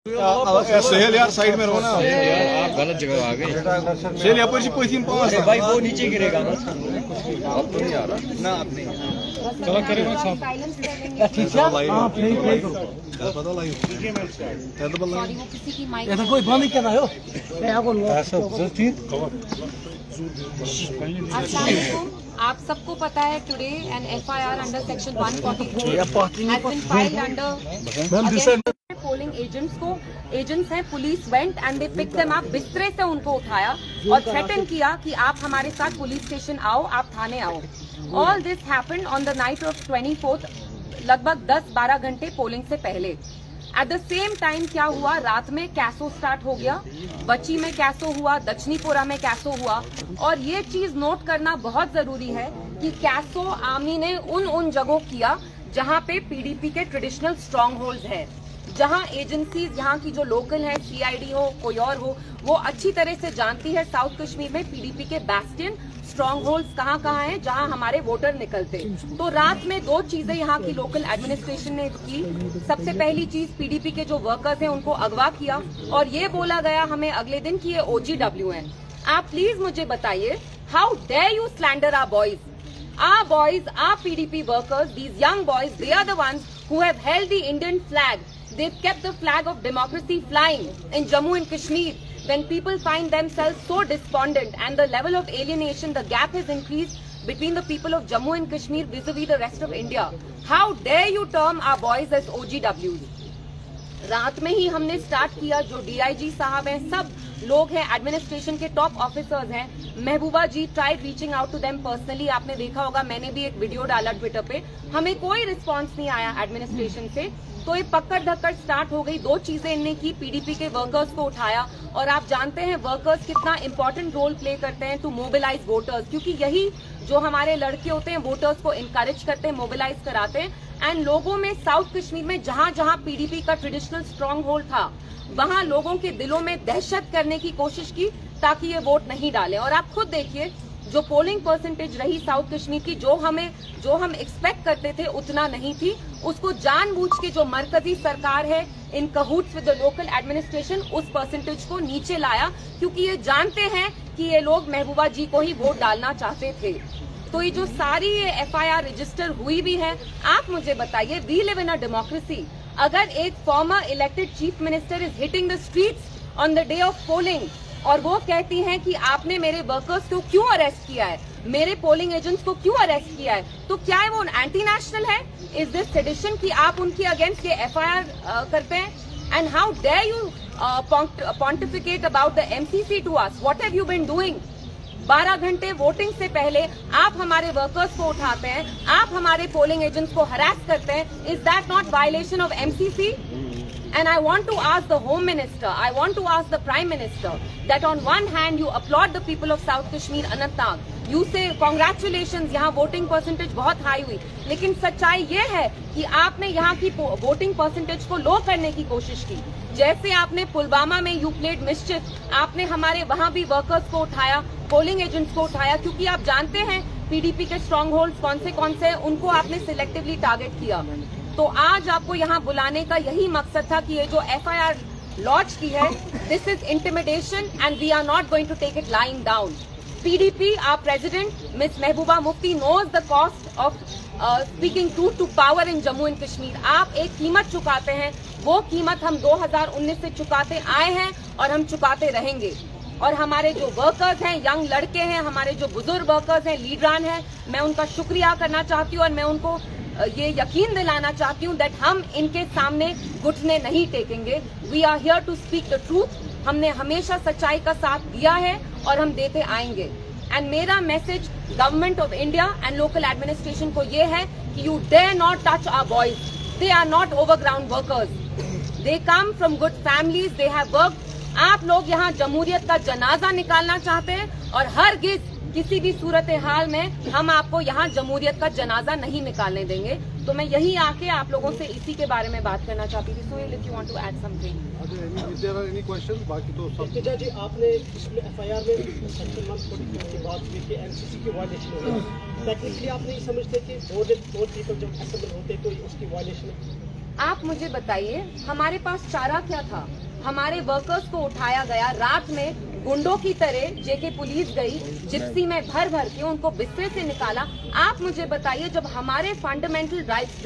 सहेल यार साइड में रहो ना यार, आप गलत जगह आ गए। सहेल यहाँ पर पॉइसिंग पास भाई वो नीचे गिरेगा ना। अब तो नहीं आ रहा ना, अब नहीं चलो करेगा सब ठीक है। हां ठीक है पता लाइव क्या तो बोल रहा है, वो किसी की माइक ऐसा कोई बंद नहीं कर रहा हो क्या बोल रहा है सब ठीक। अस्सलाम वालेकुम। आप सबको पता है today an FIR under section 143 has been filed under polling agents हैं। Police went and they pick them up, बिस्तरे से उनको उठाया और थ्रेटन किया कि आप हमारे साथ पुलिस स्टेशन आओ, आप थाने आओ। All this happened on the night of 24th, लगभग 10-12 घंटे पोलिंग से पहले। एट द सेम टाइम क्या हुआ, रात में कैसो स्टार्ट हो गया, बची में कैसो हुआ, दक्षिणीपुरा में कैसो हुआ। और ये चीज नोट करना बहुत जरूरी है कि कैसो आर्मी ने उन जगहों किया जहां पे PDP के ट्रेडिशनल स्ट्रॉन्ग होल्ड है, जहां एजेंसीज यहाँ की जो लोकल है, CID हो कोई और हो, वो अच्छी तरह से जानती है साउथ कश्मीर में PDP के बैस्टियन स्ट्रॉन्ग होल्ड्स कहाँ हैं जहां हमारे वोटर निकलते। तो रात में 2 चीजें यहाँ की लोकल एडमिनिस्ट्रेशन ने की। सबसे पहली चीज, PDP के जो वर्कर्स हैं उनको अगवा किया और ये बोला गया हमें अगले दिन कि ये OGW हैं। आप प्लीज मुझे बताइए, how dare you slander our boys? Our boys, our PDP workers, these young boys, they are the ones who have held the Indian flag. They've kept the flag of democracy flying in Jammu and Kashmir. When people find themselves so despondent and the level of alienation, the gap has increased between the people of Jammu and Kashmir vis-a-vis the rest of India. How dare you term our boys as OGWs? रात में ही हमने start किया। जो DIG साहब हैं, सब लोग हैं, एडमिनिस्ट्रेशन के टॉप ऑफिसर्स हैं। Mehbooba ji tried reaching out to them personally, आपने देखा होगा, मैंने भी एक वीडियो डाला ट्विटर पे, हमें कोई रिस्पांस नहीं आया एडमिनिस्ट्रेशन से। तो ये पकड़ धक्कड़ स्टार्ट हो गई। 2 चीजें इनने की, PDP के वर्कर्स को उठाया और आप जानते हैं वर्कर्स कितना इंपॉर्टेंट रोल प्ले करते हैं टू मोबिलाइज वोटर्स, क्योंकि यही जो हमारे लड़के होते हैं वोटर्स को इनकरेज करते हैं, मोबिलाइज कराते हैं। एंड लोगों में साउथ कश्मीर में जहां जहां PDP का ट्रेडिशनल स्ट्रॉन्ग होल्ड था, वहां लोगों के दिलों में दहशत करने की कोशिश की ताकि ये वोट नहीं डालें। और आप खुद देखिए, जो पोलिंग परसेंटेज रही साउथ कश्मीर की, जो हम एक्सपेक्ट करते थे उतना नहीं थी। उसको जानबूझ के जो मरकजी सरकार है इन कहूट्स विद द लोकल एडमिनिस्ट्रेशन, उस परसेंटेज को नीचे लाया, क्योंकि ये जानते हैं कि ये लोग महबूबा जी को ही वोट डालना चाहते थे। तो ये जो सारी FIR रजिस्टर हुई भी है, आप मुझे बताइए, we live in a democracy. अगर एक former elected chief minister is hitting the streets on the day of polling और वो कहती हैं कि आपने मेरे वर्कर्स को क्यों अरेस्ट किया है, मेरे पोलिंग एजेंट्स को क्यों अरेस्ट किया है, तो क्या है वो एंटी नेशनल है? इज दिस सेडिशन कि आप उनके अगेंस्ट ये FIR करते हैं? And how dare you pontificate about the MCC to us? What have you been doing? 12 घंटे वोटिंग से पहले आप हमारे वर्कर्स को उठाते हैं, आप हमारे पोलिंग एजेंट्स को हरास करते हैं। Is that not violation of MCC? And I want to ask the Home Minister, I want to ask the Prime Minister that on one hand you applaud the people of South Kashmir, Anantnag, you say congratulations, यहाँ voting percentage बहुत high हुई, लेकिन सच्चाई ये है कि आपने यहाँ की वोटिंग परसेंटेज को लो करने की कोशिश की। जैसे आपने पुलवामा में यू प्लेड मिस्चिफ, आपने हमारे वहाँ भी वर्कर्स को उठाया, पोलिंग एजेंट्स को उठाया, क्योंकि आप जानते हैं PDP के स्ट्रॉन्ग होल्ड कौन से हैं, उनको आपने सिलेक्टिवली टारगेट किया। तो आज आपको यहाँ बुलाने का यही मकसद था कि ये जो FIR लॉन्च की है, this is intimidation and we are not going to take it lying down. PDP, our president, Miss Mehbooba Mufti, knows the cost of speaking truth to power in Jammu and Kashmir. आप एक कीमत चुकाते हैं, वो कीमत हम 2019 से चुकाते आए हैं और हम चुकाते रहेंगे। और हमारे जो वर्कर्स हैं, यंग लड़के हैं, हमारे जो बुजुर्ग वर्कर्स हैं, लीडरान हैं, मैं उनका शुक्रिया करना चाहती हूँ और मैं उनको ये यकीन दिलाना चाहती हूँ दैट हम इनके सामने घुटने नहीं टेकेंगे। We are here to speak the truth. हमने हमेशा सच्चाई का साथ दिया है और हम देते आएंगे। एंड मेरा message government of India and local administration को ये है कि you dare not touch our boys. They are not overground workers, they come from good families, they have worked. आप लोग यहाँ जमहूरियत का जनाजा निकालना चाहते हैं और हरगिज किसी भी सूरत हाल में हम आपको यहाँ जमहूरियत का जनाजा नहीं निकालने देंगे। तो मैं यही आके आप लोगों से इसी के बारे में बात करना चाहती थी। Sohail, if you want to add something. Any question? बाकी तो सब इर्तिजा जी, आपने इसमें FIR में सेक्शन 144 की बात की कि MCC की वायलेशन है। टेक्निकली आप नहीं समझते कि 4 पीपल जब असेंबल होते तो उसकी वायलेशन है? आप मुझे बताइए, हमारे पास चारा क्या था? हमारे वर्कर्स को उठाया गया रात में गुंडों की तरह, जेके पुलिस गई जिप्सी में भर भर के उनको बिस्तर से निकाला। आप मुझे बताइए, जब हमारे fundamental rights,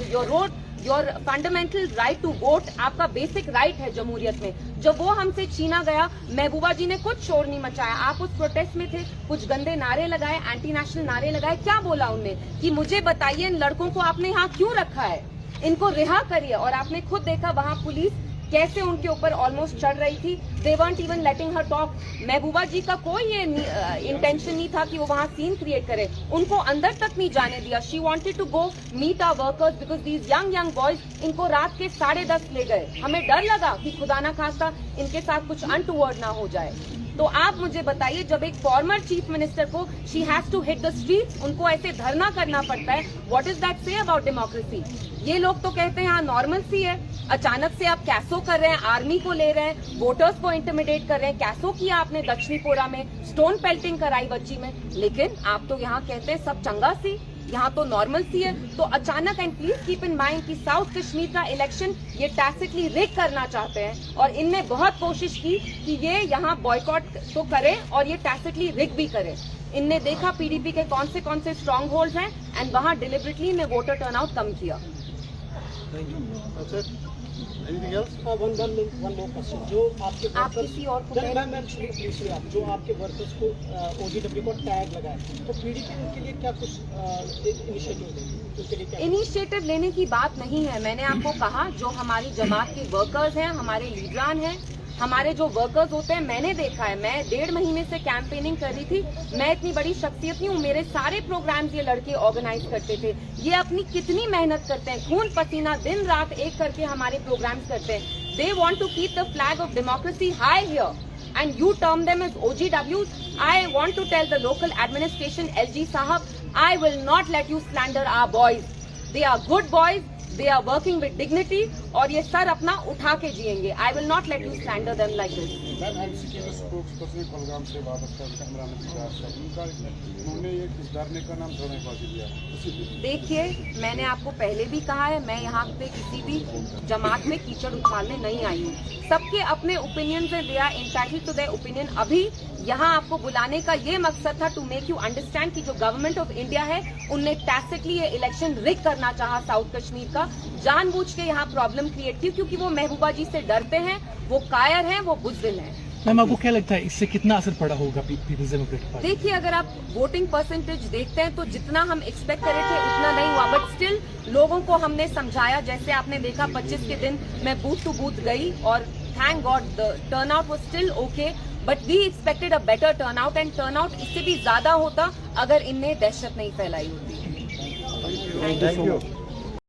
your fundamental right to vote, आपका बेसिक राइट है जमहूरियत में, जब वो हमसे छीना गया, महबूबा जी ने कुछ शोर नहीं मचाया। आप उस प्रोटेस्ट में थे, कुछ गंदे नारे लगाए, एंटी नेशनल नारे लगाए। क्या बोला उनने कि मुझे बताइए इन लड़कों को आपने यहाँ क्यों रखा है, इनको रिहा करिए। और आपने खुद देखा वहाँ पुलिस कैसे उनके ऊपर ऑलमोस्ट चढ़ रही थी। दे weren't even letting her talk। महबूबा जी का कोई ये इंटेंशन नहीं था कि वो वहाँ सीन क्रिएट करे, उनको अंदर तक नहीं जाने दिया। She wanted to go meet our workers because these young boys, इनको रात के 10:30 ले गए। हमें डर लगा कि खुदा ना खास्ता इनके साथ कुछ अनटूवर्ड ना हो जाए। तो आप मुझे बताइए, जब एक फॉर्मर चीफ मिनिस्टर को she has to hit the streets, उनको ऐसे धरना करना पड़ता है, what is that say about democracy? ये लोग तो कहते हैं यहाँ नॉर्मल सी है, अचानक से आप कैसो कर रहे हैं, आर्मी को ले रहे हैं, वोटर्स को इंटिमिडेट कर रहे हैं। कैसो किया आपने दक्षिणीपुरा में, स्टोन पेल्टिंग कराई बच्ची में, लेकिन आप तो यहाँ कहते हैं सब चंगा सी, यहाँ तो नॉर्मल सी है। तो अचानक, and please keep in mind कि साउथ कश्मीर का इलेक्शन ये टैसिटली रिग करना चाहते हैं, और इनने बहुत कोशिश की कि ये यहाँ बॉयकॉट तो करे और ये टैसिटली रिग भी करे। इनने देखा पीडीपी के कौन से स्ट्रॉन्ग होल्ड्स हैं, एंड वहाँ डिलिबरेटली ने वोटर टर्नआउट कम किया। Anything else? one more question. जो आपके आप किसी और को मैम प्लीज आप जो आपके वर्कर्स को OGW को टैग लगाए, तो पीडीपी उनके लिए क्या कुछ इनिशिएटिव लेने की बात नहीं है। मैंने आपको कहा, जो हमारी जमात के वर्कर्स हैं, हमारे लीडरान हैं, हमारे जो वर्कर्स होते हैं, मैंने देखा है। मैं 1.5 महीने से कैंपेनिंग कर रही थी। मैं इतनी बड़ी शख्सियत नहीं हूँ, मेरे सारे प्रोग्राम्स ये लड़के ऑर्गेनाइज करते थे। ये अपनी कितनी मेहनत करते हैं, खून पसीना दिन रात एक करके हमारे प्रोग्राम्स करते हैं। They want to keep the flag of democracy high here, and you term them as OGWs. I want to tell the local administration, LG Sahab, I will not let you slander our boys. They are good boys. They are working with dignity, और ये sir अपना उठा के जिएंगे। I will not let you slander them like this. Ma'am, MCK के spokesperson Kulgam से वाबस्ता इमरान उन्होंने ये किस धरने का नाम धरनेबाजी दिया। देखिए, मैंने आपको पहले भी कहा है, मैं यहाँ पे किसी भी जमात में कीचड़ उछालने नहीं आई हूँ। सबके अपने ओपिनियंस हैं, they are entitled to their opinion. अभी यहाँ आपको बुलाने का ये मकसद था टू मेक यू अंडरस्टैंड कि जो गवर्नमेंट ऑफ इंडिया है, उनने टैसिटली ये इलेक्शन रिग करना चाहा साउथ कश्मीर का, जानबूझ के यहाँ प्रॉब्लम क्रिएट की, क्योंकि वो महबूबा जी से डरते हैं, वो कायर हैं, वो बुज़दिल हैं। मैम, आपको क्या लगता है इससे कितना असर पड़ा होगा पीपल्स डेमोक्रेटिक पार्टी? देखिए, अगर आप वोटिंग परसेंटेज देखते हैं तो जितना हम एक्सपेक्ट करे थे उतना नहीं हुआ, बट स्टिल लोगों को हमने समझाया। जैसे आपने देखा 25 के दिन मैं बूथ टू बूथ गई, और thank God the turnout was still okay, but we expected a better turnout, and turnout इससे भी ज्यादा होता अगर इनने दहशत नहीं फैलाई होती। Thank you.